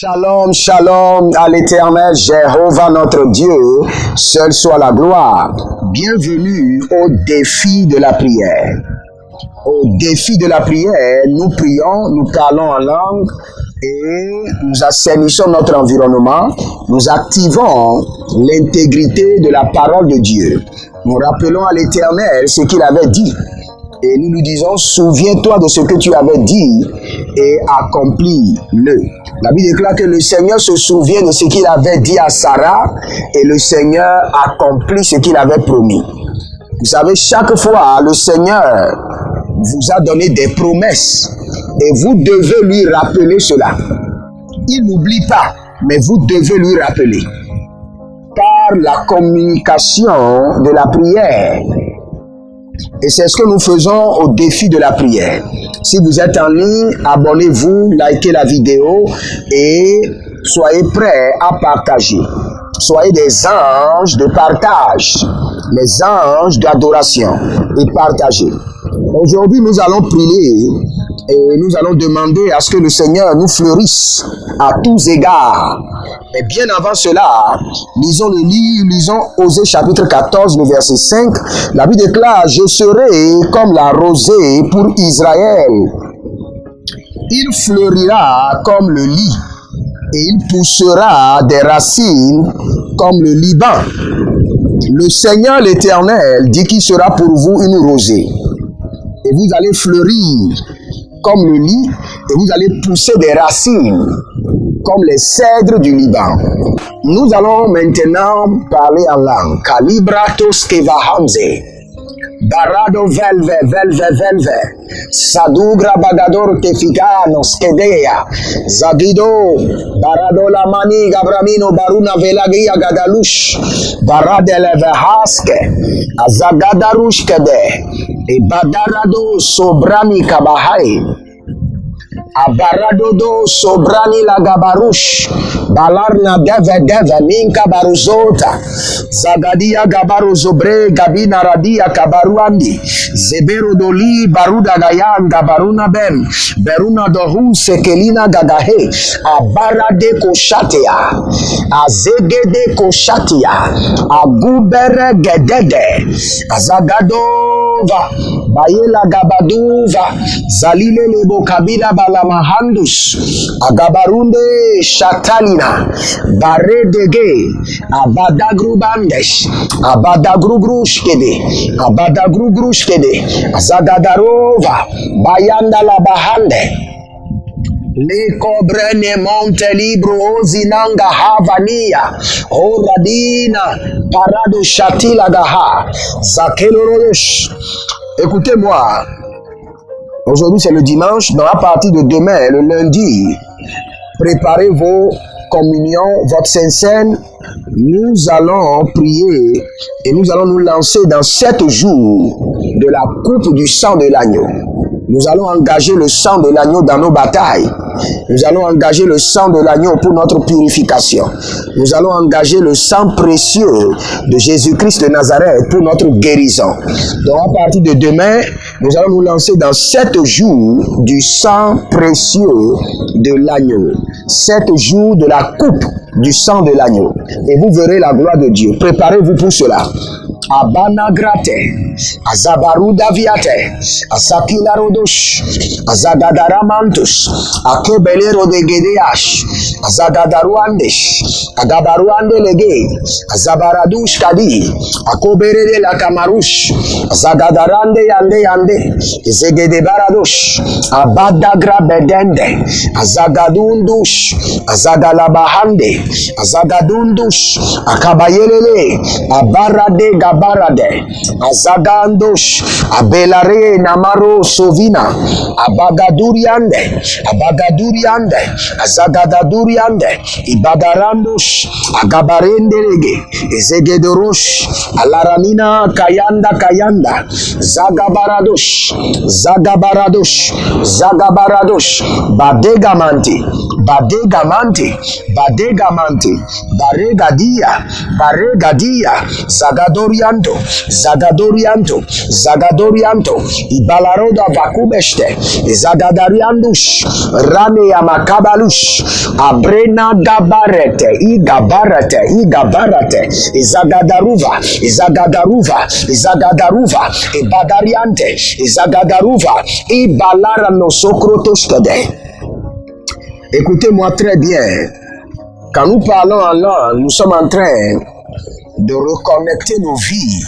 Shalom, shalom à l'Éternel Jéhovah notre Dieu, seul soit la gloire. Bienvenue au défi de la prière. Au défi de la prière, nous prions, nous parlons en langue et nous assainissons notre environnement. Nous activons l'intégrité de la parole de Dieu. Nous rappelons à l'Éternel ce qu'il avait dit. Et nous lui disons, souviens-toi de ce que tu avais dit et accomplis-le. La Bible déclare que le Seigneur se souvient de ce qu'il avait dit à Sarah et le Seigneur accomplit ce qu'il avait promis. Vous savez, chaque fois, le Seigneur vous a donné des promesses et vous devez lui rappeler cela. Il n'oublie pas, mais vous devez lui rappeler. Par la communication de la prière. Et c'est ce que nous faisons au défi de la prière. Si vous êtes en ligne, abonnez-vous, likez la vidéo et soyez prêts à partager. Soyez des anges de partage, les anges d'adoration et partagez. Aujourd'hui, nous allons prier et nous allons demander à ce que le Seigneur nous fleurisse à tous égards. Mais bien avant cela, lisons le livre, lisons Osée chapitre 14, le verset 5. La Bible déclare, je serai comme la rosée pour Israël. Il fleurira comme le lit et il poussera des racines comme le Liban. Le Seigneur l'Éternel dit qu'il sera pour vous une rosée. Et vous allez fleurir comme le lit et vous allez pousser des racines comme les cèdres du Liban. Nous allons maintenant parler en langue. Calibratos kevahamze. Barado velve. Sadugra bagador teficanos kedea. Zagido. Barado lamani gabramino baruna velagia gadalush. Baradele vehaske. Azagadarush kede. E badarado sobrani kabahai. Abaradodo sobrani la gabarush. Balarna deve minka baruzota. Zagadia gabaruzobre gabina radia kabaruandi. Zebero doli baruda gayanga baruna bem. Beruna dohu sekelina gagahe. Abarade koshatea. Azegede koshatia. Agubere gedede. Azagadova. Bayela gabaduva. Zalile lebo kabila balamahandus. Agabarunde shatalina. Baredege. Abadagrubandesh. Abadagrugrushkede. Abadagrugrushkede. Zagadarova. Bayanda la bahande. Le cobrene monte libro zinanga havania. Oradina. Parado shatila gaha. Zakelorosh. Écoutez-moi. Aujourd'hui, c'est le dimanche. Donc, à partir de demain, le lundi, préparez vos communions, votre Sainte-Seine. Nous allons prier et nous allons nous lancer dans 7 jours de la coupe du sang de l'agneau. Nous allons engager le sang de l'agneau dans nos batailles. Nous allons engager le sang de l'agneau pour notre purification. Nous allons engager le sang précieux de Jésus-Christ de Nazareth pour notre guérison. Donc à partir de demain, nous allons nous lancer dans 7 jours du sang précieux de l'agneau. 7 jours de la coupe du sang de l'agneau. Et vous verrez la gloire de Dieu. Préparez-vous pour cela. Abana grate, azabaruda viate, asakila rodosh, azagadaраmantus, akebelero de gedeash, azagadaruandesh, agabaruande lege, azabaradush kadi, akobere de la kamarush, azagadarande yande, ezegede baradosh, abadagra bedende, azagadundush, azagalabahande, azagadundush, akabayelele, abarade gabarade, azagandosh, abelare namaro sovina, abagaduriande, azagadaduriande, ibadarandosh, agabarendelege, ezegedorosh, alaramina kayanda, zagabaradosh, badegamanti, baregadia, zagadoriando, Zagadorianto, Zagadorianto, Ibalaroda Vakubeste, Zagadariandush, Rame Amakabalush, Abrena Gabarete, Igabarate, Zagadaruva, Zagadaruva, Ibadariante, Zagadaruva, Ibalara no Sokrotoskade. Écoutez-moi très bien. Quand nous parlons en langue, nous sommes en train de reconnecter nos vies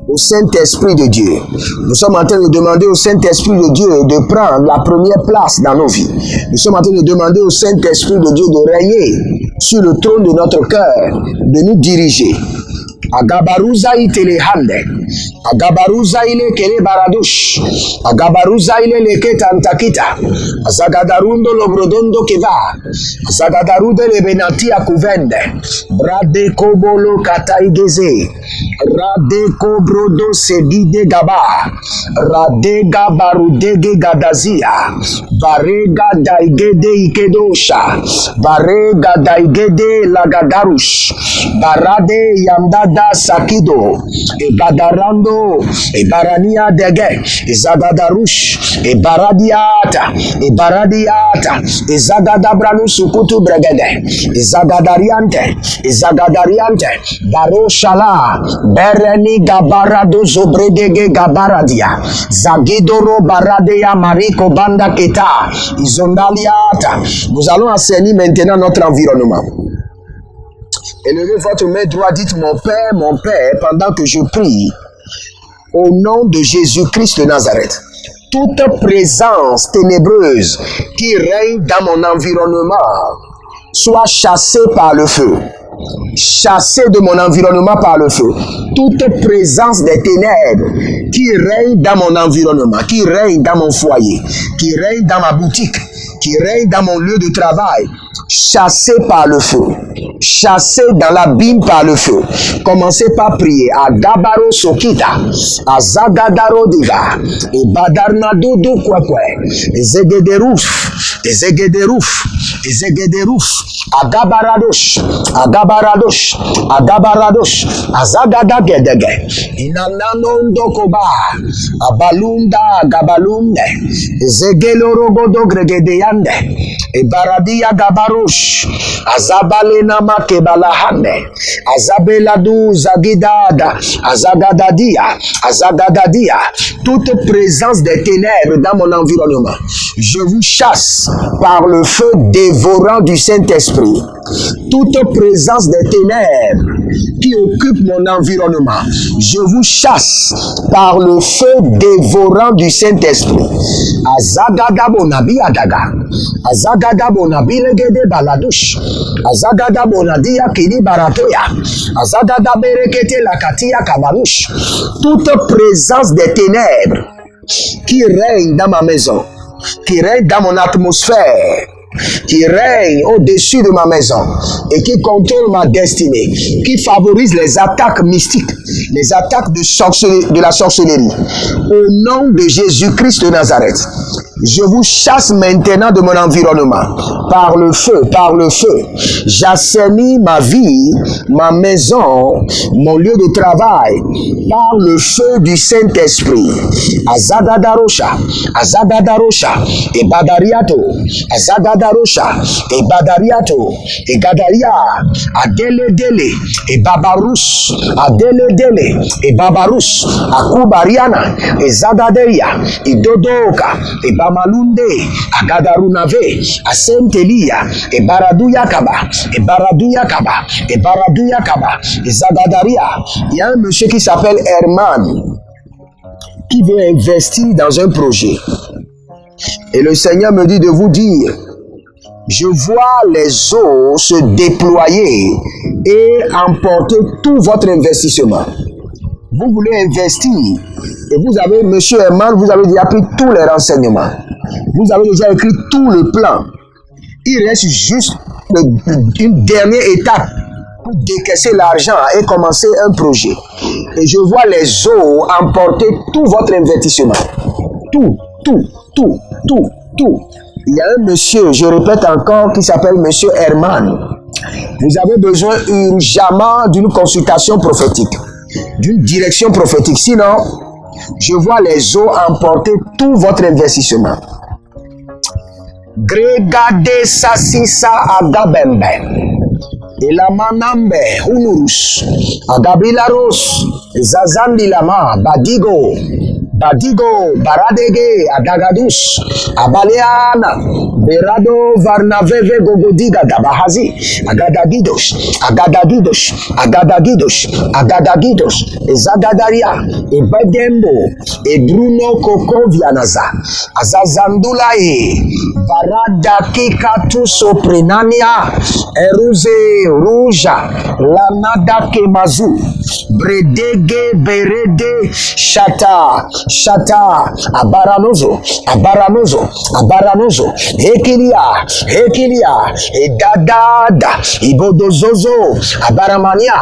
au Saint-Esprit de Dieu. Nous sommes en train de demander au Saint-Esprit de Dieu de prendre la première place dans nos vies. Nous sommes en train de demander au Saint-Esprit de Dieu de régner sur le trône de notre cœur, de nous diriger. Agabaruza itele hande, Agabaruza ile kele baradush, Agabaruza ile leke tantakita, Azagadarundo lobrodondo keva, Azagadarude le benati akuvende, Brade kobolo kataigeze, Rade kobrodo sedide gaba, Rade gabarudege gadazia, Barega daigede ikedosha, Barega daigede lagadarush, Barade yamdada sakido, Badarando, Barania dege, Zagadarush, Baradiata, Zagadabranu sukutu bregede, Zagadariante, Baroshala, Bereni gabarado zobredege gabaradia, Zagidoro baradea mariko banda keta, Izondaliata. Nous allons assainir maintenant notre environnement. Élevez votre main droite, dites mon Père, pendant que je prie, au nom de Jésus-Christ de Nazareth. Toute présence ténébreuse qui règne dans mon environnement soit chassée par le feu. Chassée de mon environnement par le feu. Toute présence des ténèbres qui règne dans mon environnement, qui règne dans mon foyer, qui règne dans ma boutique, qui règne dans mon lieu de travail, chassé par le feu, chassé dans l'abîme par le feu. Commencez par prier. À Gabaro Sokita, à Zagadaro Diva, et Badarnado do Kwakwe, et Zegederouf, à Gabaradosh, à Zagadagedege, Inananon Koba, à Balunda, Gabalunde, Zegelorogodo Gregedeyande, et Baradia Gabarosh, Azabalena Makebalahane, Azabeladu Zagidada, Azagadadia, toute présence des ténèbres dans mon environnement, je vous chasse par le feu dévorant du Saint-Esprit. Toute présence des ténèbres qui occupe mon environnement, je vous chasse par le feu dévorant du Saint-Esprit. Azagadabonabi Adaga, Azagadabonabi Legede Baladush, Azagadabonadia Kini Baratoya, Azagadaberekete Lakatia Kabarush. Toute présence des ténèbres qui règne dans ma maison, qui règne dans mon atmosphère, qui règne au-dessus de ma maison et qui contrôle ma destinée, qui favorise les attaques mystiques, les attaques de la sorcellerie. Au nom de Jésus-Christ de Nazareth, je vous chasse maintenant de mon environnement par le feu, J'assainis ma vie, ma maison, mon lieu de travail par le feu du Saint-Esprit. Azagadarosha, et Badariato, Azagadarosha, et Badariato, et Gadaria, Adele, et Babarus, Adele, et Babarus, Akubariana, et Zagaderia, et Dodoka, et Bamalunde, Agadarunave, Asentelia, et Baraduyakaba, et Baraduyakaba, et Zagadaria. Il y a un monsieur qui s'appelle Herman qui veut investir dans un projet. Et le Seigneur me dit de vous dire, je vois les eaux se déployer et emporter tout votre investissement. Vous voulez investir et vous avez, monsieur Herman, vous avez déjà pris tous les renseignements. Vous avez déjà écrit tout le plan. Il reste juste une dernière étape pour décaisser l'argent et commencer un projet. Et je vois les eaux emporter tout votre investissement. Tout. Il y a un monsieur, je répète encore, qui s'appelle monsieur Herman. Vous avez besoin urgemment d'une consultation prophétique. d'une direction prophétique. Sinon, je vois les eaux emporter tout votre investissement. Gregade sasisa agabembe. Elamanambe hunurus. Agabilaros. Zazandilama. Badigo, Baradege, Adagadus, Abaleana, Berado, Varnaveve, Gogodiga, Dabahazi, Agadagidos, Zagadaria, Ebedembo, Bruno Coco Vianaza, Azazandulae, Barada Kikatu Soprenania, Eruze, Ruja, Lanada Kemazu, Bredege, Berede, Shata, Abaranozo, Hekilia, Edadada, Ibodozozo, Abaramania,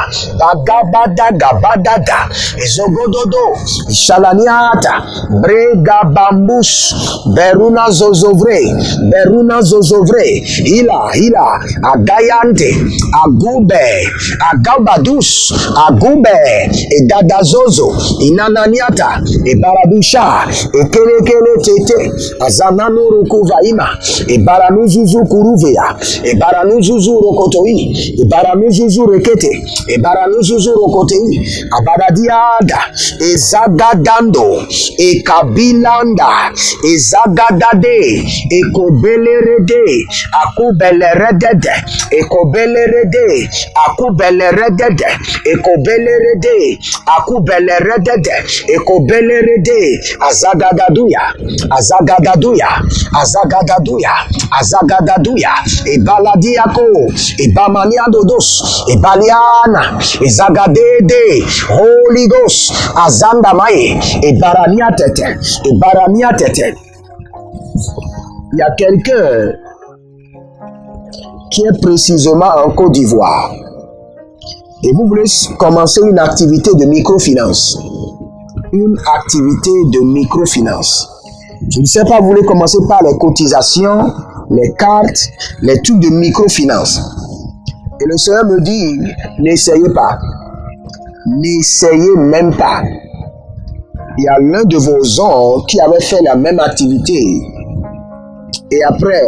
Gabadada, Ezogododo, Shalaniata, Brega Bambus, Beruna Zozovre, Hila, Agayante, Agabadus, Edadazozo, Inananiata, Baradusha, Kelekele Tete, Azanano Rukuvaima, Baranuzuzu Kuruvea, Baranuzuzu Rokotoi, Baranuzuzu Rekete, Baranuzuzu Rokotei, Abaradiada, Zagadando, Kabilanda, Zagadade, Ekobelerede, Akubelerede, Ekobelerede, Azagadaduya, Ebaladiako, Ebamaniadodos, Ebaliana, Ezagadede, Holy Ghost, Azandamae, Ebaraniatete. Il y a quelqu'un qui est précisément en Côte d'Ivoire et vous voulez commencer une activité de microfinance. Je ne sais pas, vous voulez commencer par les cotisations, les cartes, les trucs de microfinance. Et le Seigneur me dit, n'essayez pas. N'essayez même pas. Il y a l'un de vos oncles qui avait fait la même activité et après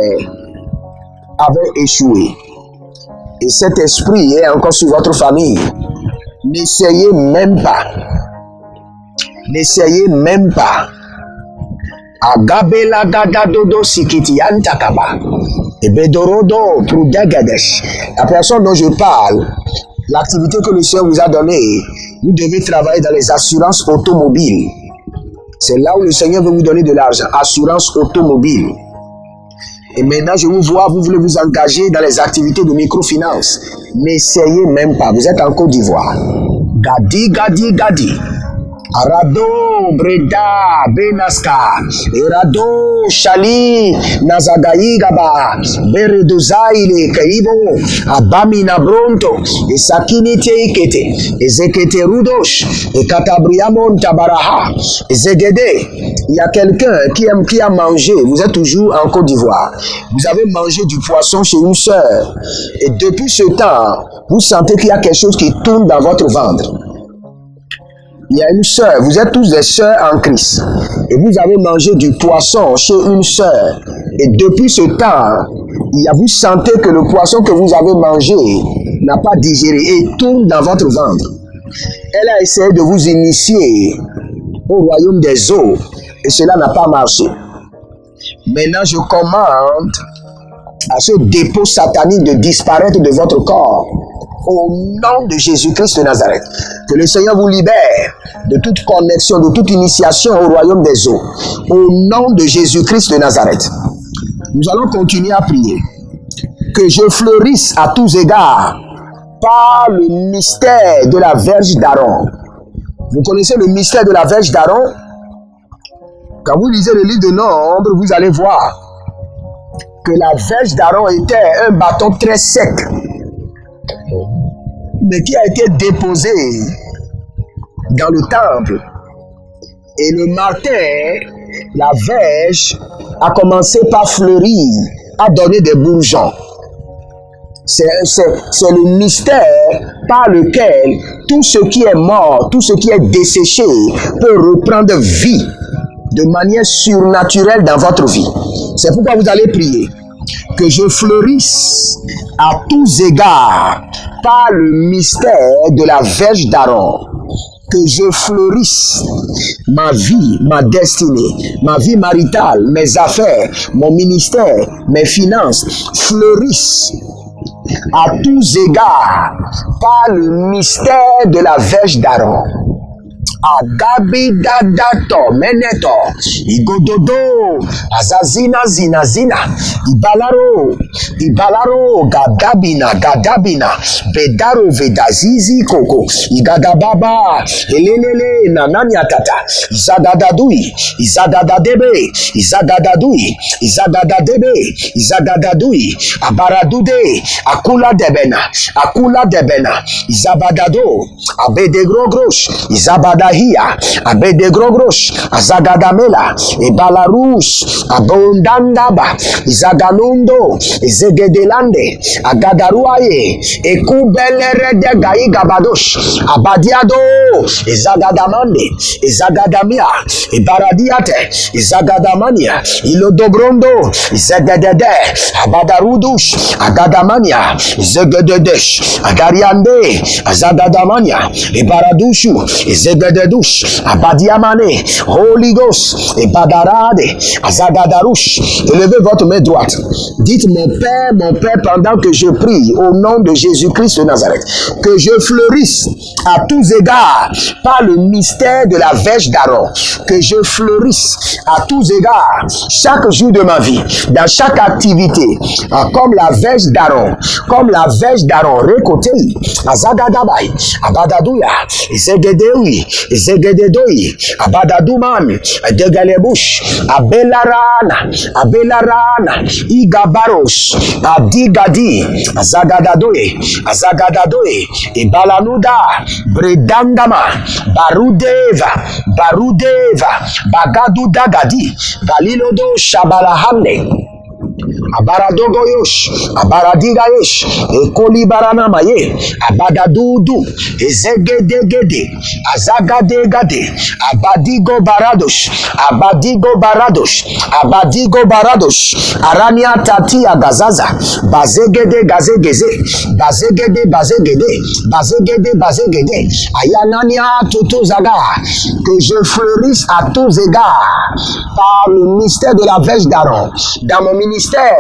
avait échoué. Et cet esprit est encore sur votre famille. N'essayez même pas. Agabela gadadodo sikiti antakaba. Ebedorodo prudegedesh. La personne dont je parle, l'activité que le Seigneur vous a donnée, vous devez travailler dans les assurances automobiles. C'est là où le Seigneur veut vous donner de l'argent. Assurance automobile. Et maintenant, je vous vois, vous voulez vous engager dans les activités de microfinance. N'essayez même pas. Vous êtes en Côte d'Ivoire. Gadi. Arado, Breda, Benaska, Erado, Shali, Nazagayi Gaba, Beredozaile, Kaibo, Abamina Bronto, Esakini Teikete, Ezekete Rudosh, et Katabriamon Tabaraha, Ezegede. Il y a quelqu'un qui a mangé, vous êtes toujours en Côte d'Ivoire, vous avez mangé du poisson chez une sœur, et depuis ce temps, vous sentez qu'il y a quelque chose qui tourne dans votre ventre. Il y a une sœur, vous êtes tous des sœurs en Christ, et vous avez mangé du poisson chez une sœur, et depuis ce temps, vous sentez que le poisson que vous avez mangé n'a pas digéré et tourne dans votre ventre. Elle a essayé de vous initier au royaume des eaux, et cela n'a pas marché. Maintenant, je commande à ce dépôt satanique de disparaître de votre corps, au nom de Jésus-Christ de Nazareth. Que le Seigneur vous libère de toute connexion, de toute initiation au royaume des eaux. Au nom de Jésus-Christ de Nazareth. Nous allons continuer à prier. Que je fleurisse à tous égards par le mystère de la Vierge d'Aaron. Vous connaissez le mystère de la Vierge d'Aaron? Quand vous lisez le livre de Nombre, vous allez voir que la Vierge d'Aaron était un bâton très sec, mais qui a été déposé dans le temple. Et le matin, la Vierge a commencé par fleurir, à donner des bourgeons. C'est le mystère par lequel tout ce qui est mort, tout ce qui est desséché peut reprendre vie de manière surnaturelle dans votre vie. C'est pourquoi vous allez prier que je fleurisse à tous égards par le mystère de la Vierge d'Aaron. Que je fleurisse ma vie, ma destinée, ma vie maritale, mes affaires, mon ministère, mes finances fleurissent à tous égards par le mystère de la Vierge d'Aaron. Agabi dadato meneto igododo azazina zina ibalaro gadabina bedaro vedazizi koko igadababa elelele nananya tata izagadadui abaradude akula debena izabadado abedegrogrosh izabada Hia, abede grogrosh, azagadamela, ebalarus, abondandaba, izagalundo, ezegedelande, agadaruaye, ekubelere de gai gabadosh, abadiado, ezagadamande, ezagadamia, ebaradiate, ezagadamania, ilodobrondo, ezegedede, abadarudush, agadamania, ezegededesh, agariande, azagadamania, ebaradushu, Zegededush, Abadiamane, Holy Ghost, et Badarade, Azagadarouche. Élevez votre main droite. Dites mon Père, pendant que je prie au nom de Jésus-Christ de Nazareth, que je fleurisse à tous égards par le mystère de la Vierge d'Aaron, que je fleurisse à tous égards chaque jour de ma vie, dans chaque activité, comme la Vierge d'Aaron, récoltez, Azagadabai, Abadadouya, Zegedeui, Zegededoi, Abadaduman, Degalebush, Abelarana, Igabaros, Adigadi, Azagadadoe, Ibalanuda, Bredandama, Barudeva, Bagadudagadi, Galilodo, Shabalahamne. Abaradogoyosh, Abaradigayesh, Ekolibaranamaye, Abadadudu, Ezegedegede, Azagadegade, Abadigo Baradosh, Arania Tati Agazaza, Bazegede Bazegede, Ayanania Tutuzaga, que je fleurisse à tous égards par le mystère de la Vierge d'Aaron, dans mon ministère,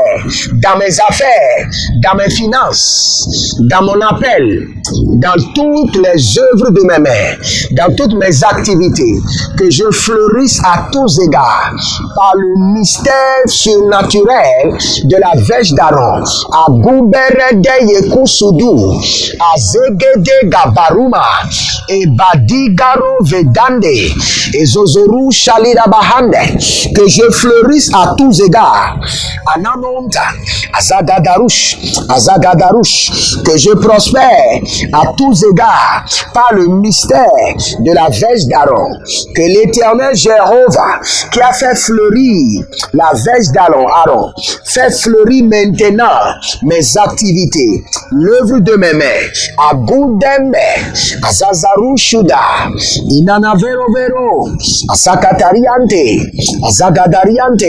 dans mes affaires, dans mes finances, dans mon appel, dans toutes les œuvres de mes mains, dans toutes mes activités, que je fleurisse à tous égards par le mystère surnaturel de la Vierge d'Aaron. A Guberede Yekusudu, a Zegede Gabaruma, et Badigaro Vedande, et Zozoru Shalira Bahande, que je fleurisse à tous égards. Anamonta, Azagadarouche, que je prospère à tous égards par le mystère de la Vierge d'Aaron, que l'Éternel Jéhovah, qui a fait fleurir la Vierge d'Aaron, fait fleurir maintenant mes activités, l'œuvre de mes mains, à Goudembe, à Zazarushuda, Inana Vero, à Sakatariante, à Zagadariante,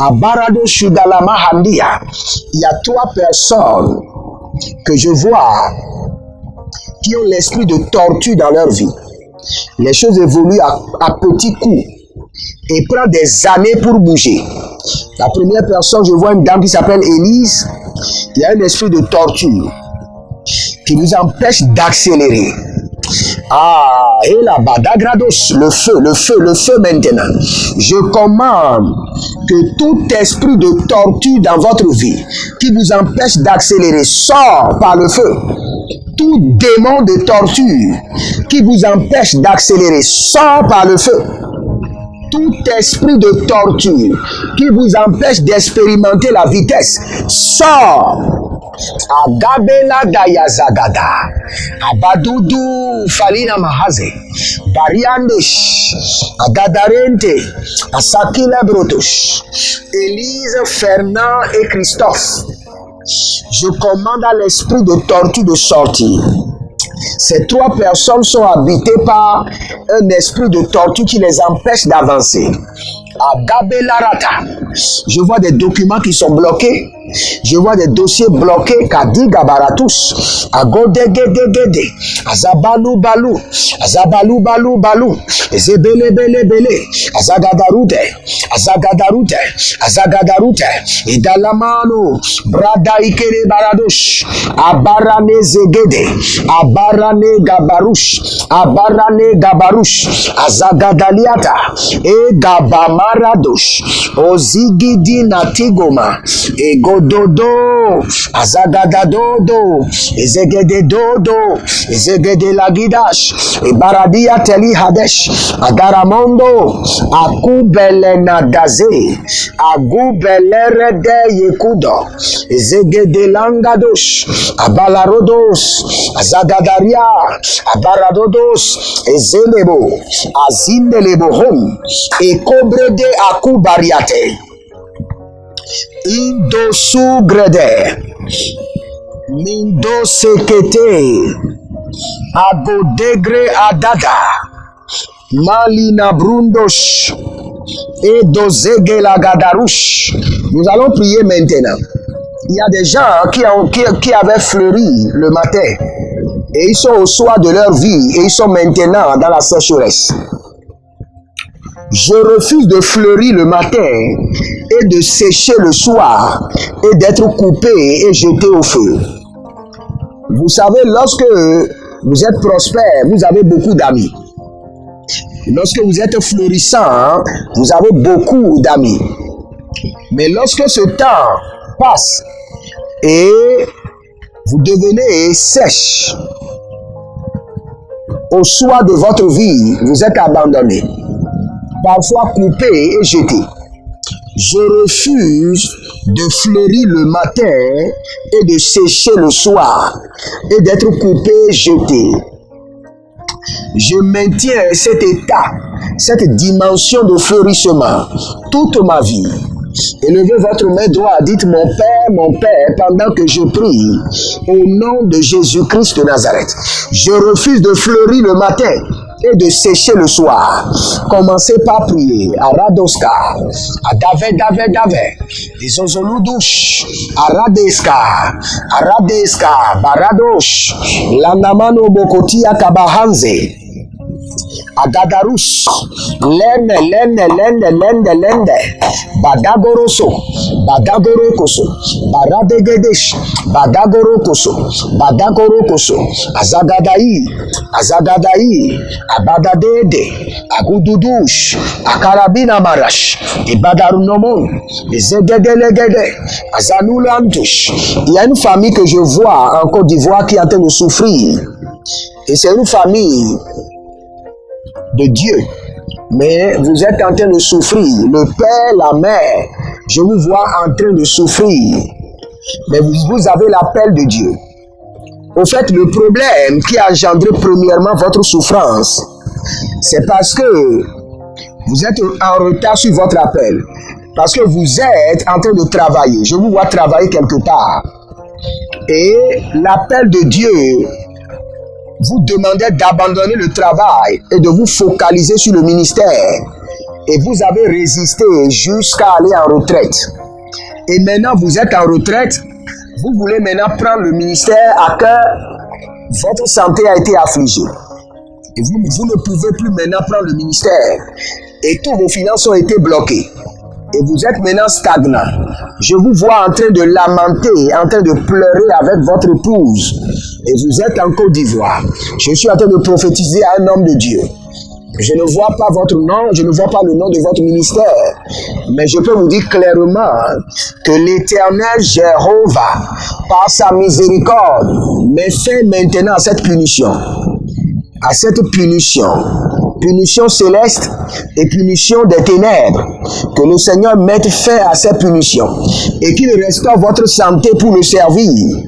à Barado Shudalama Handia. Il y a 3 personnes que je vois qui ont l'esprit de tortue dans leur vie. Les choses évoluent à petits coups et prennent des années pour bouger. La première personne, je vois une dame qui s'appelle Élise. Il y a un esprit de torture qui nous empêche d'accélérer. Ah, et là-bas, Dagrados, le feu maintenant. Je commande que tout esprit de torture dans votre vie qui vous empêche d'accélérer sort par le feu. Tout démon de torture qui vous empêche d'accélérer sort par le feu. Tout esprit de torture qui vous empêche d'expérimenter la vitesse sort. Agabela Dayazagada, Abadudu Falina Mahaze, Bariandesh, Agadarente, Asakila Brotosh, Élise, Fernand et Christophe. Je commande à l'esprit de tortue de sortir. Ces 3 personnes sont habitées par un esprit de tortue qui les empêche d'avancer. Agabelarata. Je vois des documents qui sont bloqués. Je vois des dossiers bloqués. Kadi Gabaratus. Agodegedegede. Azabalu balu. Azabalu balu balu. Ezebele bele bele. Azagadarute. Azagadarute. Azagadarute. Idalamano. Brada ikere baradosh. Abarane zegede. Abarane gabarush. Abarane gabarush. Azagadaliata. E gabamaradosh. Ozigidi natigoma. Egododo. Azagadadodo. Ezegede dodo. Ezegede lagidash. Ebaradia teli hadesh. Agaramondo. Akubele nadaze. Agubele rede yekudo. Ezegede langadosh. Abalarodos. Azagadaria. Abaradodos. Ezelebo. Azindelebo hom. Ekobrede akubariate. Indosugrede. Mindo sekete. Agodegre adada. Malina brundosh. Edozege la gadarouche. Nous allons prier maintenant. Il y a des gens qui avaient fleuri le matin. Et ils sont au soir de leur vie. Et ils sont maintenant dans la sécheresse. Je refuse de fleurir le matin et de sécher le soir et d'être coupé et jeté au feu. Vous savez, lorsque vous êtes prospère, vous avez beaucoup d'amis. Lorsque vous êtes florissant, vous avez beaucoup d'amis. Mais lorsque ce temps passe et vous devenez sèche, au soir de votre vie, vous êtes abandonné, parfois coupé et jeté. Je refuse de fleurir le matin et de sécher le soir et d'être coupé et jeté. Je maintiens cet état, cette dimension de fleurissement toute ma vie. Élevez votre main droite, dites mon Père, pendant que je prie au nom de Jésus-Christ de Nazareth. Je refuse de fleurir le matin et de sécher le soir. Commencez par prier. Aradoska, Adave, Izozoludouche, Aradeska, Baradosh, Landamano Bokotia Kabahanze. Agadarus, lende, badagoroso, badagorokoso, baradegedesh, badagorokoso, azagadai, abadadede, agududush, akarabina marash, ibadarunomon, ezegedelegede, azanulantush. Il y a une famille que je vois en Côte d'Ivoire qui est en train de souffrir. Et c'est une famille de Dieu, mais vous êtes en train de souffrir. Le père, la mère, je vous vois en train de souffrir, mais vous avez l'appel de Dieu. Au fait, le problème qui a engendré premièrement votre souffrance, c'est parce que vous êtes en retard sur votre appel, parce que vous êtes en train de travailler. Je vous vois travailler quelque part, et l'appel de Dieu vous demandait d'abandonner le travail et de vous focaliser sur le ministère. Et vous avez résisté jusqu'à aller en retraite. Et maintenant, vous êtes en retraite. Vous voulez maintenant prendre le ministère à cœur. Votre santé a été affligée. Et vous ne pouvez plus maintenant prendre le ministère. Et tous vos finances ont été bloquées. Et vous êtes maintenant stagnant. Je vous vois en train de lamenter, en train de pleurer avec votre épouse. Et vous êtes en Côte d'Ivoire. Je suis en train de prophétiser à un homme de Dieu. Je ne vois pas votre nom, je ne vois pas le nom de votre ministère. Mais je peux vous dire clairement que l'Éternel Jéhovah, par sa miséricorde, met fin maintenant à cette punition. À cette punition céleste et punition des ténèbres, que le Seigneur mette fin à cette punition et qu'il restaure votre santé pour le servir.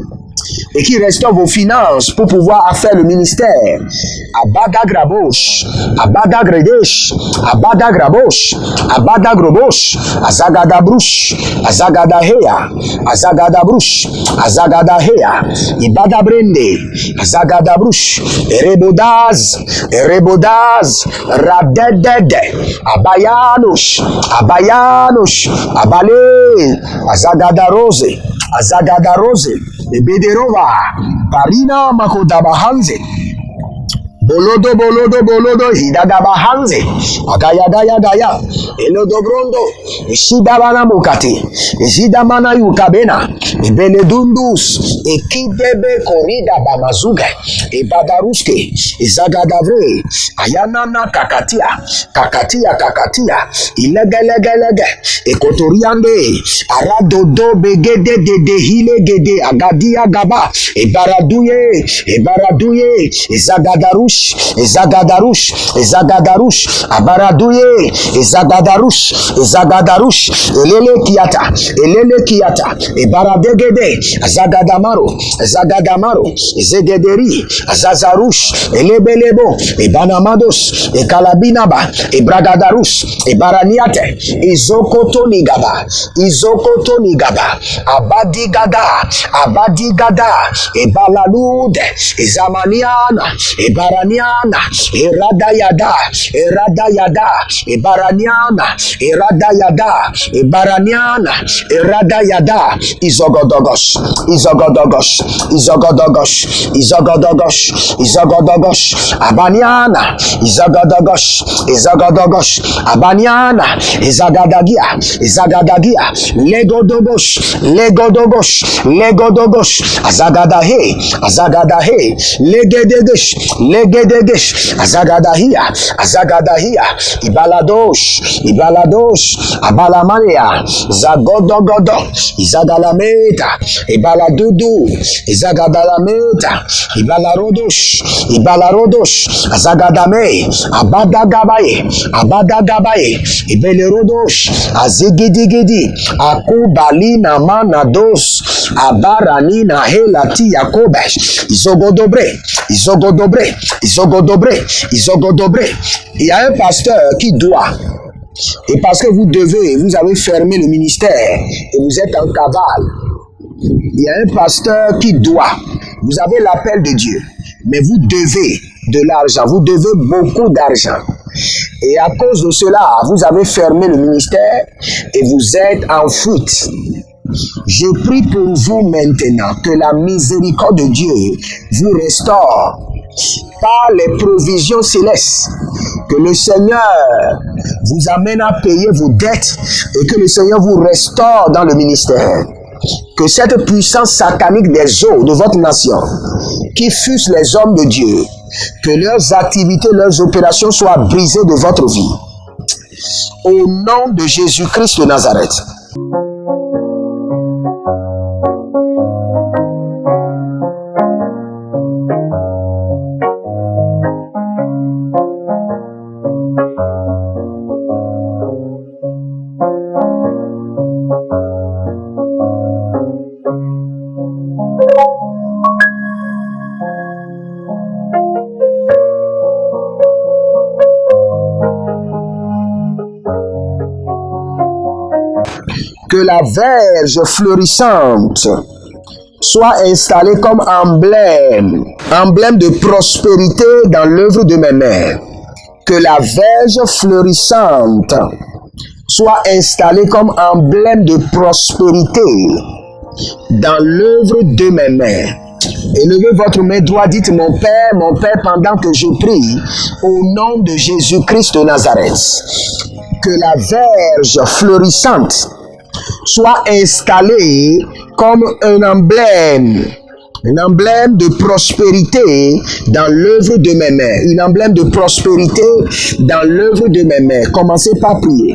et qui restaure vos finances pour pouvoir faire le ministère. Abadagrabosh, Abadagredesh, Abadagrabosh, Abadagrobosh, Azagadabrush, Azagadahea, Azagadabrush, Azagadahea, Ibadabrende, Azagadabrush, Erebodaz, Erebodaz, Radedede, Abayanush, Abayanush, Abale, Azagadar-rose, Azagadar-rose, Ebederova, Parina Makodabahanze, Bolodo, bolodo, bolodo, hidadabahanze, agaya, gaya, gaya, elodobrondo, ishidabana mukati, ishidamana yukabena, ebeledundus, ekidebe korida bamazuge, ebadaruske, izagadavre, ayanana kakatia, kakatia, kakatia, ilegelegege, ekotoriande, aradodo begede de hile gede, agadia gaba, ebaraduye, ebaraduye, izagadarush, Ezagadarush, Ezagadarush, Abaradouye, Ezagadarush, Ezagadarush, Elele Kiata, Ebaradegede, Azagadamaro, Azagadamaro, Ezegederi, Azazarush, Elebelebo, Ebanamados, Ekalabinaba, Ebragadarush, Ebaraniate, Izokotonigaba, Izokotonigaba, Abadigada, Abadigada, Ebalalude, Ezamaniana, Ebaraniana, Eradayada, Eradayada, Ebaraniana, Eradayada, Ebaraniana, Eradayada, Izogodogosh, Izogodogosh, Izogodogosh, Izogodogosh, Izogodogosh, Abaniana, Izogodogosh, Izogodogosh, Abaniana, Izagadagia, Izagadagia, Legodogosh, Legodogosh, Legodogosh, Azagadahe, Azagadahe, Legedegesh, Legedegesh, Azagadahia, Azagadahia, Ibaladosh, Ibaladosh, Abalamania, Zagodogodo, Izagalameta, Ibaladudu, Izagadalameta, Ibalarodosh, Ibalarodosh, Azagadame, Abadagabaye, Abadagabaye, Ibelerodosh, Azigidigidi, Akubalina Manados, Abaranina Helati Yakobesh, Izogodobre, Izogodobre, Izogodobre, Izogodobre. Il y a un pasteur qui doit, et parce que vous avez fermé le ministère et vous êtes en cavale, il y a un pasteur qui doit, vous avez l'appel de Dieu, mais vous devez de l'argent, vous devez beaucoup d'argent. Et à cause de cela, vous avez fermé le ministère et vous êtes en fuite. Je prie pour vous maintenant que la miséricorde de Dieu vous restaure par les provisions célestes, que le Seigneur vous amène à payer vos dettes et que le Seigneur vous restaure dans le ministère. Que cette puissance satanique des eaux de votre nation, qui fussent les hommes de Dieu, que leurs activités, leurs opérations soient brisées de votre vie. Au nom de Jésus-Christ de Nazareth. Que la verge fleurissante soit installée comme emblème de prospérité dans l'œuvre de mes mains. Que la verge fleurissante soit installée comme emblème de prospérité dans l'œuvre de mes mains. Élevez votre main droite, dites mon Père, pendant que je prie, au nom de Jésus-Christ de Nazareth. Que la verge fleurissante soit installé comme un emblème de prospérité dans l'œuvre de mes mains, un emblème de prospérité dans l'œuvre de mes mains. Commencez par prier.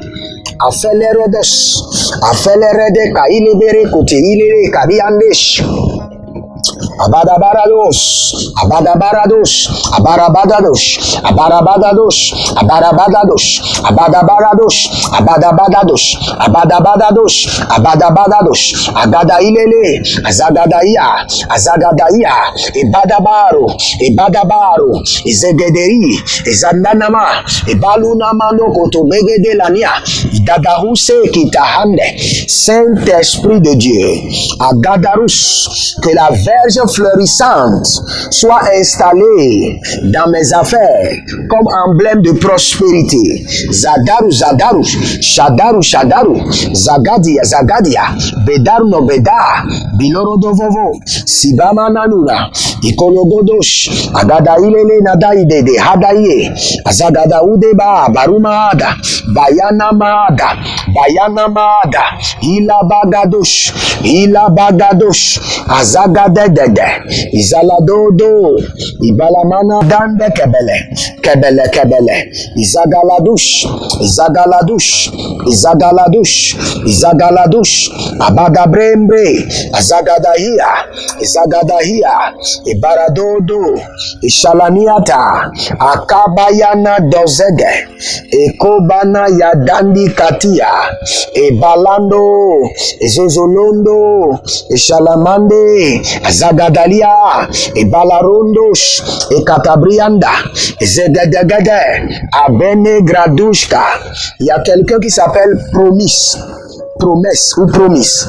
Abadabarados, Abadabarados, Abarabadados, Abarabadados, Abarabadados, Abadabarados, Abadabadados, Abadabadados, Abadabadados, Agadailele, Azagadaia, Azagadaia, Ibadabaro, Ibadabaro, Izegederi, Izandanama, Ibalunamano Kotobegedelania, Idagaruse Kitahande, Saint-Esprit de Dieu, Agadarus, que la verge fleurissante soit installée dans mes affaires comme emblème de prospérité. Zadaru, Zadaru, Shadaru, Shadaru, Zagadia, Zagadia, Bedaru no Beda, Bilorodovovo, Sibama Nanuna, Ikologodosh, Agadailele Nadaide, Hadaye, Azagada Udeba, Barumada, Bayanamada, Bayanamada, Ilabagadosh, Ilabagadosh, Azagadede, Izaladodo, Ibalamana Dande Kebele, Kebele Kebele, Izagaladush, Izagaladush, Izagaladush, Izagaladush, Abagabrembre, Azagadahia, Izagadahia, Ibaradodo, Ishalaniata, Akabayana Dozege, Ekobana Yadandi Katia, Ebalando, Ezozolondo, Eshalamande, Azagadalia, Ebalarondos, Ekatabrianda, Ezedegede, Abene Gradushka. Il y a quelqu'un qui s'appelle Promise, Promesse ou Promise.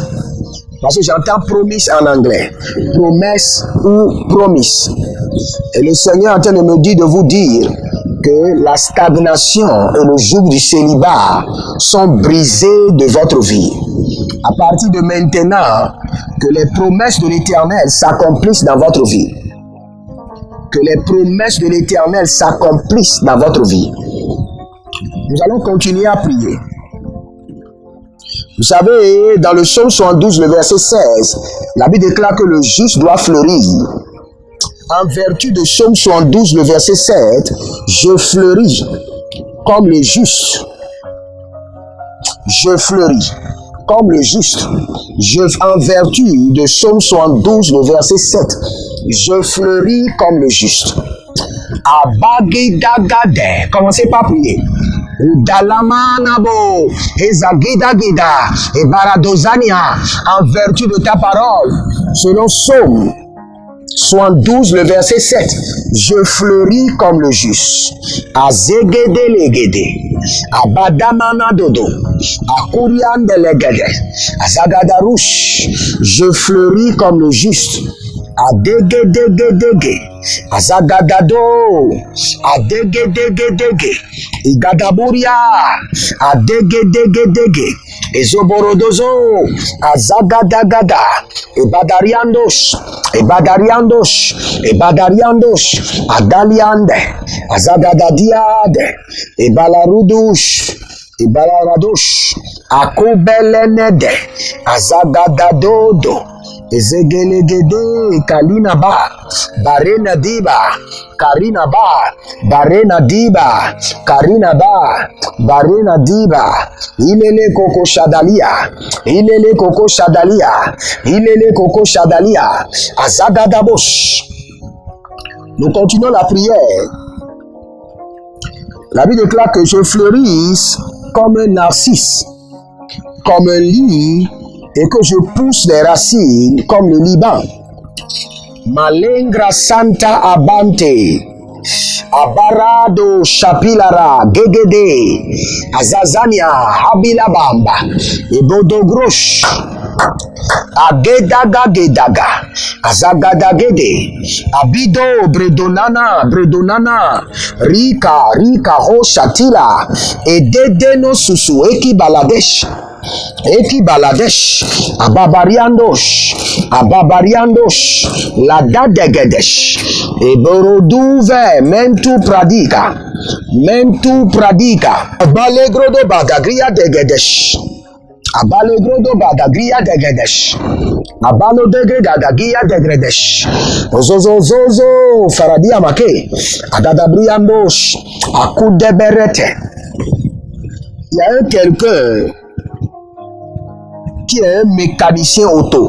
Parce que j'entends promise en anglais. Promesse ou promise. Et le Seigneur est en train de me dire de vous dire que la stagnation et le joug du célibat sont brisés de votre vie. À partir de maintenant, que les promesses de l'Éternel s'accomplissent dans votre vie. Que les promesses de l'Éternel s'accomplissent dans votre vie. Nous allons continuer à prier. Vous savez, dans le psaume 72, le verset 16, la Bible déclare que le juste doit fleurir. En vertu de psaume 72, le verset 7, je fleuris comme le juste. Je fleuris comme le juste. En vertu de psaume 72, le verset 7, je fleuris comme le juste. Abagidagade, commencez par prier. Dalamanabo, Ezagidagida, et Baradozania, en vertu de ta parole, selon Psaume 72, le verset 7, je fleuris comme le juste. Azegedelegede, Abadamanadodo, Akuriandelegede, Azagadarouche, je fleuris comme le juste. Adegedegedege, Azagadado, Adegedegedege, Igadaburia, Adegedegedege, Ezoborodozo, Azagadagada, Ebadariandos, Ebadariandos, Ebadariandos, Adaliande, Azagadadiade, Ebalarudush, Ebalaradosh, Akobelenede, Azagadadodo, Ezegelegede, Kalinaba, Barena Diba, Karina Ba, Barena Diba, Karina Ba, Barena Diba, Ilele Koko Shadalia, Ilele Koko Shadalia, Ilele Koko Shadalia, Azagadabosh. Nous continuons la prière. La Bible déclare que je fleurisse comme un narcisse, comme un lit, et que je pousse les racines comme le Liban. Malengra Santa Abante, Abarado Shapilara, Gegede, Azazania, Habilabamba, Ebodogrosh, Agedaga Gedaga, Azagadagede, Abido, Bredonana, Rika, Ho Shatila, Ededeno Susu, Eki Baladesh, Ababariandos, la dadegedesh, Eboroduve, Mentu Pradika, Abalegro de Badagria degedesh, Abalo degre dagagia degredesh, Ozozo, Faradia Make, Adadabriandos, Akudeberete. Il y a quelqu'un qui est un mécanicien auto.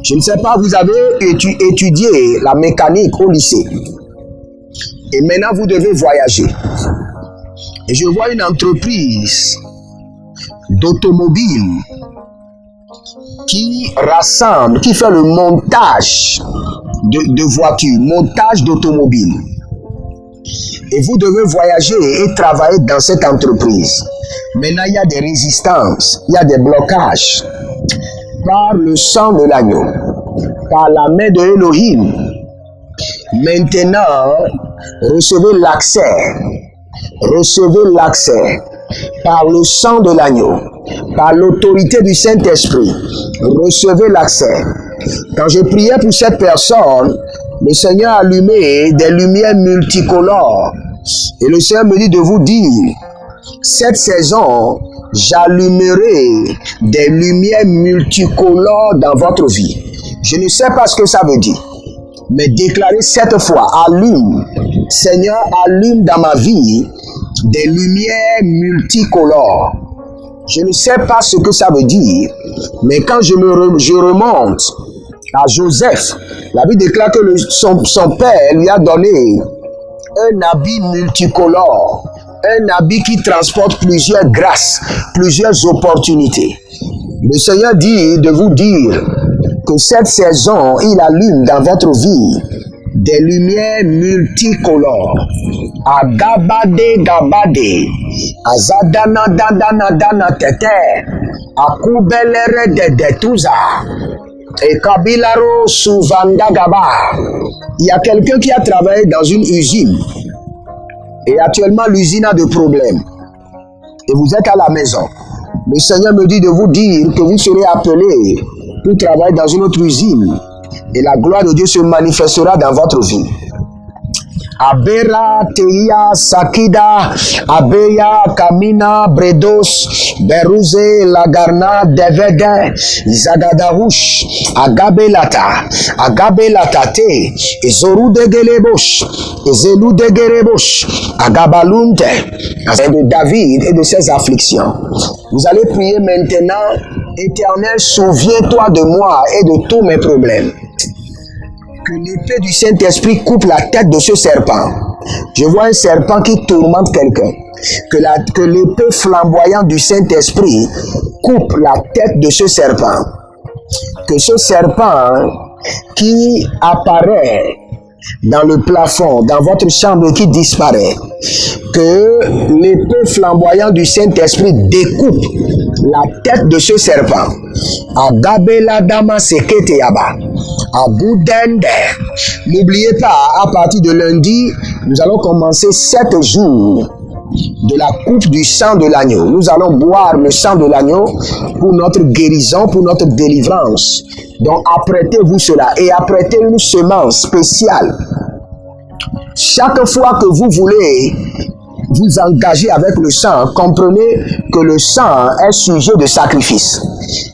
Je ne sais pas, vous avez étudié la mécanique au lycée. Et maintenant, vous devez voyager. Et je vois une entreprise d'automobile qui rassemble, qui fait le montage de voitures, montage d'automobiles. Et vous devez voyager et travailler dans cette entreprise. Maintenant, il y a des résistances, il y a des blocages. Par le sang de l'agneau, par la main de Elohim. Maintenant, recevez l'accès par le sang de l'agneau, par l'autorité du Saint-Esprit. Recevez l'accès. Quand je priais pour cette personne, le Seigneur a allumé des lumières multicolores. Et le Seigneur me dit de vous dire, cette saison, j'allumerai des lumières multicolores dans votre vie. Je ne sais pas ce que ça veut dire, mais déclarez cette fois, allume, Seigneur, allume dans ma vie des lumières multicolores. Je ne sais pas ce que ça veut dire, mais quand je remonte à Joseph, la Bible déclare que son père lui a donné un habit multicolore. Un habit qui transporte plusieurs grâces, plusieurs opportunités. Le Seigneur dit de vous dire que cette saison, il allume dans votre vie des lumières multicolores. Agabade gabade, azadana dandana dana tete, akubelere de detuza, et kabilaro souvanda gaba. Il y a quelqu'un qui a travaillé dans une usine. Et actuellement, l'usine a des problèmes. Et vous êtes à la maison. Le Seigneur me dit de vous dire que vous serez appelés pour travailler dans une autre usine. Et la gloire de Dieu se manifestera dans votre vie. Abera, Teia, Sakida, Abeya, Kamina, Bredos, Beruze, Lagarna, Devede, Zagadahush, Agabelata, Agabelatate, Ezoru de Gelebosh, Ezelu de Gerebosh, Agabalunte, de David et de ses afflictions. Vous allez prier maintenant, Éternel, souviens-toi de moi et de tous mes problèmes. Que l'épée du Saint-Esprit coupe la tête de ce serpent. Je vois un serpent qui tourmente quelqu'un. Que l'épée flamboyante du Saint-Esprit coupe la tête de ce serpent. Que ce serpent qui apparaît dans le plafond, dans votre chambre et qui disparaît, que l'épée flamboyante du Saint-Esprit découpe la tête de ce serpent. Agabela dama sekete yaba. Aboudende. N'oubliez pas, à partir de lundi, nous allons commencer 7 jours de la coupe du sang de l'agneau. Nous allons boire le sang de l'agneau pour notre guérison, pour notre délivrance. Donc apprêtez-vous cela et apprêtez une semence spéciale. Chaque fois que vous voulez vous engager avec le sang, comprenez que le sang est sujet de sacrifice.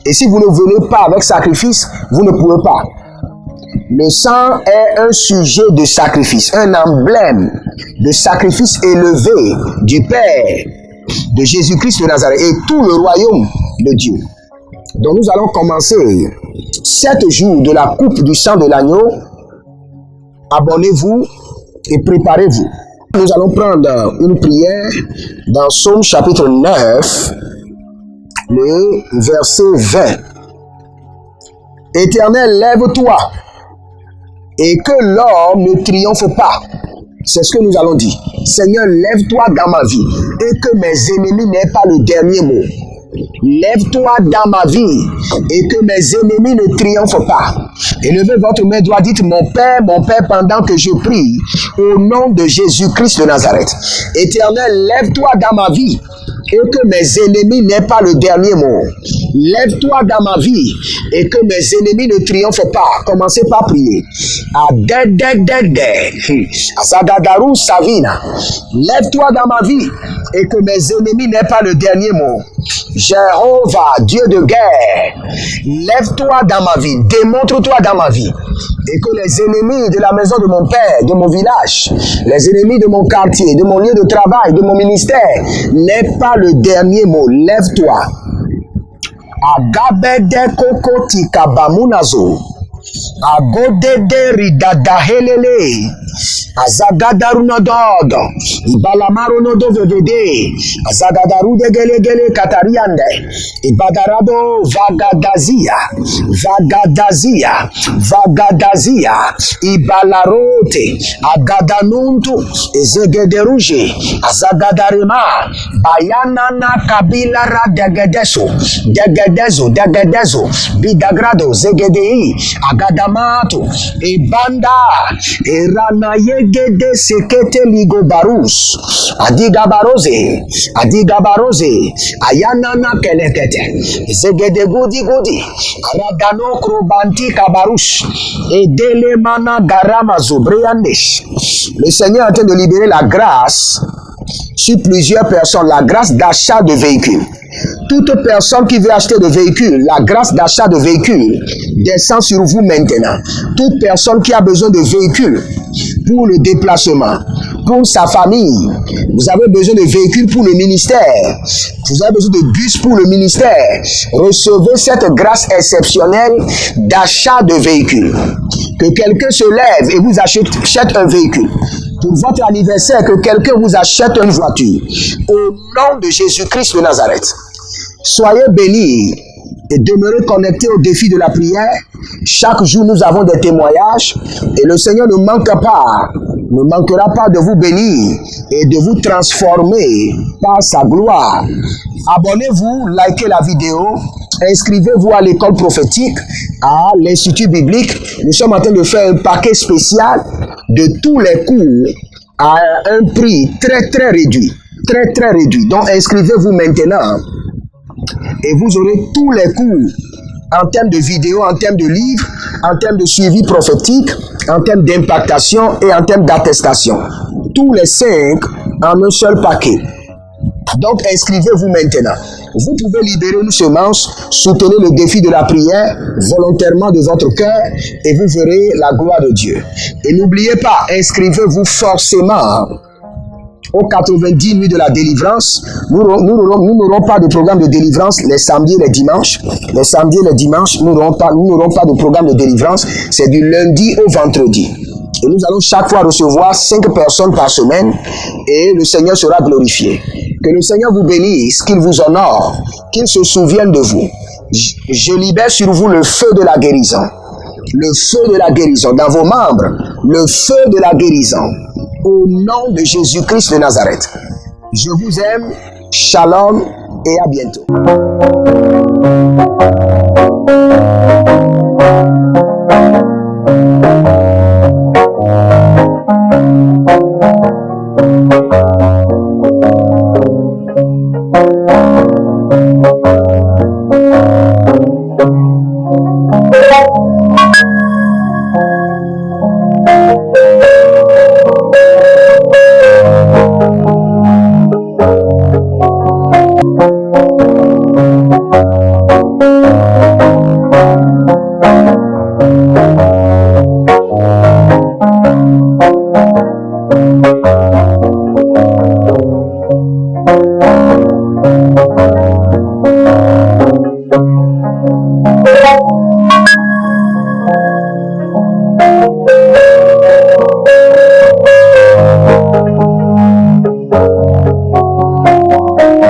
Et si vous ne venez pas avec sacrifice, vous ne pouvez pas. Le sang est un sujet de sacrifice, un emblème de sacrifice élevé du Père, de Jésus-Christ de Nazareth et tout le royaume de Dieu. Donc nous allons commencer 7 jours de la coupe du sang de l'agneau. Abonnez-vous et préparez-vous. Nous allons prendre une prière dans Psaume chapitre 9, le verset 20. Éternel, lève-toi et que l'homme ne triomphe pas. C'est ce que nous allons dire. Seigneur, lève-toi dans ma vie et que mes ennemis n'aient pas le dernier mot. Lève-toi dans ma vie et que mes ennemis ne triomphent pas. Élevez votre main droite, dites mon Père, pendant que je prie au nom de Jésus-Christ de Nazareth. Éternel, lève-toi dans ma vie et que mes ennemis n'aient pas le dernier mot. Lève-toi dans ma vie et que mes ennemis ne triomphent pas. Commencez par prier. Asagadaru Savina. Lève-toi dans ma vie et que mes ennemis n'aient pas le dernier mot. Jéhovah, Dieu de guerre, lève-toi dans ma vie, démontre-toi dans ma vie. Et que les ennemis de la maison de mon père, de mon village, les ennemis de mon quartier, de mon lieu de travail, de mon ministère, n'aient pas le dernier mot. Lève-toi. Agabede koko tikabamunazo. Agodede ridadahelele. Azagadarunododo. Ibalamaronodo vevede. Azagadarudegelegele katariande. Ibadarado vagadazia. Vagadazia. Vagadazia. Ibalarote. Agadanuntu. Ezegederuje. Azagadarema. Bayanana kabilara degedeso. Degedezo. Degedezo. Bidagrado. Zegedei. Agadamato. Ibanda. Erana yegede sekete ligo barus. Adiga baroze. Adiga baroze. Ayanana kelekete. Zegede gudi gudi. Aradano krobanti kabarus. Edele mana garama zobreandesh. Le Seigneur est en train de libérer la grâce sur plusieurs personnes, la grâce d'achat de véhicules. Toute personne qui veut acheter de véhicules, la grâce d'achat de véhicules descend sur vous maintenant. Toute personne qui a besoin de véhicules pour le déplacement, pour sa famille, vous avez besoin de véhicules pour le ministère, vous avez besoin de bus pour le ministère, recevez cette grâce exceptionnelle d'achat de véhicules. Que quelqu'un se lève et vous achète un véhicule. Pour votre anniversaire, que quelqu'un vous achète une voiture. Au nom de Jésus-Christ de Nazareth. Soyez bénis et demeurez connectés au défi de la prière. Chaque jour, nous avons des témoignages et le Seigneur ne manquera pas de vous bénir et de vous transformer par sa gloire. Abonnez-vous, likez la vidéo, inscrivez-vous à l'école prophétique, à l'Institut biblique. Nous sommes en train de faire un paquet spécial de tous les cours à un prix très très réduit. Très très réduit. Donc inscrivez-vous maintenant et vous aurez tous les cours en termes de vidéos, en termes de livres, en termes de suivi prophétique, en termes d'impactation et en termes d'attestation. Tous les 5 en un seul paquet. Donc inscrivez-vous maintenant. Vous pouvez libérer une semence, soutenez le défi de la prière volontairement de votre cœur et vous verrez la gloire de Dieu. Et n'oubliez pas, inscrivez-vous forcément aux 90 nuits de la délivrance. Nous n'aurons pas de programme de délivrance les samedis et les dimanches. Les samedis et les dimanches, nous n'aurons pas de programme de délivrance. C'est du lundi au vendredi. Et nous allons chaque fois recevoir 5 personnes par semaine et le Seigneur sera glorifié. Que le Seigneur vous bénisse, qu'il vous honore, qu'il se souvienne de vous. Je libère sur vous le feu de la guérison. Le feu de la guérison dans vos membres. Le feu de la guérison. Au nom de Jésus-Christ de Nazareth. Je vous aime. Shalom et à bientôt.